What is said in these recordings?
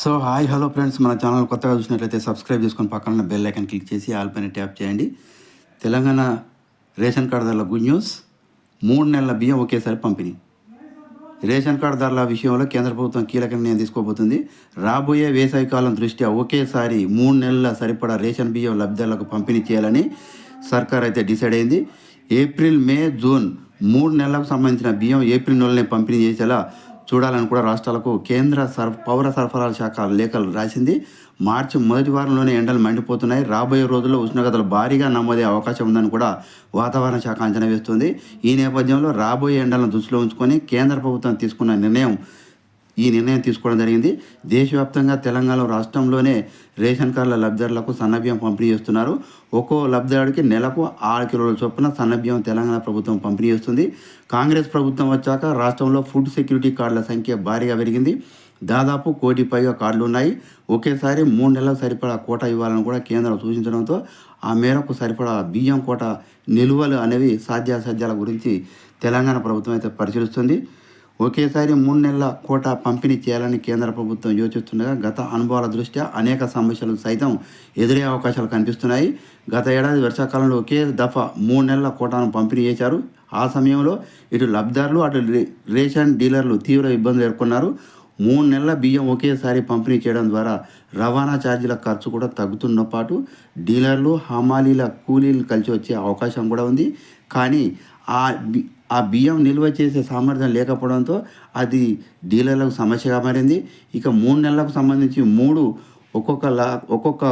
So hi hello friends, మన channel కొత్తగా చూసినట్లయితే సబ్స్క్రైబ్ చేసుకొని పక్కన బెల్ ఐకాన్ క్లిక్ చేసి ఆల్ పైన ట్యాప్ చేయండి. తెలంగాణ రేషన్ కార్డుదారుల గుడ్ న్యూస్. 3 నెలల బియ్యం ఒకేసారి పంపిణీ. రేషన్ కార్డుదారుల విషయంలో కేంద్ర ప్రభుత్వం కీలక నిర్ణయం తీసుకోబోతుంది. రాబోయే వేసవి కాలం దృష్ట్యా ఒకేసారి 3 నెలల సరిపడా రేషన్ బియ్యం లబ్ధిదారులకు పంపిణీ చేయాలని సర్కార్ అయితే డిసైడ్ అయింది. ఏప్రిల్, మే, జూన్ 3 నెలలకు సంబంధించిన బియ్యం ఏప్రిల్ నెలనే పంపిణీ చేసేలా చూడాలని కూడా రాష్ట్రాలకు కేంద్ర పౌర సరఫరాల శాఖ లేఖలు రాసింది. మార్చి మొదటి వారంలోనే ఎండలు మండిపోతున్నాయి. రాబోయే రోజుల్లో ఉష్ణోగ్రతలు భారీగా నమోదే అవకాశం ఉందని కూడా వాతావరణ శాఖ అంచనా వేస్తుంది. ఈ నేపథ్యంలో రాబోయే ఎండలను దృష్టిలో ఉంచుకొని కేంద్ర ప్రభుత్వం తీసుకున్న నిర్ణయం తీసుకోవడం జరిగింది. దేశవ్యాప్తంగా తెలంగాణ రాష్ట్రంలోనే రేషన్ కార్డుల లబ్ధిదారులకు సన్నబియ్యం పంపిణీ చేస్తున్నారు. ఒక్కో లబ్ధిదారుడికి నెలకు 6 కిలోల చొప్పున సన్నబియ్యం తెలంగాణ ప్రభుత్వం పంపిణీ చేస్తుంది. కాంగ్రెస్ ప్రభుత్వం వచ్చాక రాష్ట్రంలో ఫుడ్ సెక్యూరిటీ కార్డుల సంఖ్య భారీగా పెరిగింది. దాదాపు 1 కోటి పైగా కార్డులు ఉన్నాయి. ఒకేసారి 3 నెలలకు సరిపడా కోటా ఇవ్వాలని కూడా కేంద్రం సూచించడంతో ఆ మేరకు సరిపడా బియ్యం కోటా నిల్వలు అనేవి సాధ్యాసాధ్యాల గురించి తెలంగాణ ప్రభుత్వం అయితే పరిశీలిస్తుంది. ఒకేసారి 3 నెలల కోటా పంపిణీ చేయాలని కేంద్ర ప్రభుత్వం యోచిస్తుండగా గత అనుభవాల దృష్ట్యా అనేక సమస్యలు సైతం ఎదురయ్యే అవకాశాలు కనిపిస్తున్నాయి. గత ఏడాది వర్షాకాలంలో ఒకే దఫా 3 నెలల కోటాను పంపిణీ చేశారు. ఆ సమయంలో ఇటు లబ్ధిదారులు అటు రేషన్ డీలర్లు తీవ్ర ఇబ్బందులు ఎదుర్కొన్నారు. 3 నెలల బియ్యం ఒకేసారి పంపిణీ చేయడం ద్వారా రవాణా ఛార్జీల ఖర్చు కూడా తగ్గుతున్న పాటు డీలర్లు, హమాలీల కూలీలు కలిసి వచ్చే అవకాశం కూడా ఉంది. కానీ ఆ బియ్యం నిల్వ చేసే సామర్థ్యం లేకపోవడంతో అది డీలర్లకు సమస్యగా మారింది. ఇక 3 నెలలకు సంబంధించి ఒక్కొక్క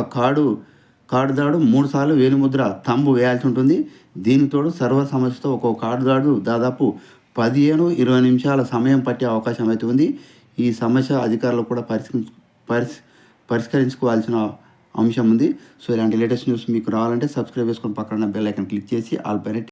కార్డుదారుడు 3 సార్లు వేలిముద్ర తంబు వేయాల్సి ఉంటుంది. దీనితోడు సర్వర్ సమస్యతో ఒక్కొక్క కార్డుదారుడు దాదాపు 15-20 నిమిషాల సమయం పట్టే అవకాశం అయితే ఉంది. ఈ సమస్య అధికారులు కూడా పరిష్కరించుకోవాల్సిన అంశం ఉంది. సో ఇలాంటి లేటెస్ట్ న్యూస్ మీకు రావాలంటే సబ్స్క్రైబ్ చేసుకొని పక్కన బెల్ ఐకాన్ క్లిక్ చేసి ఆల్ పైన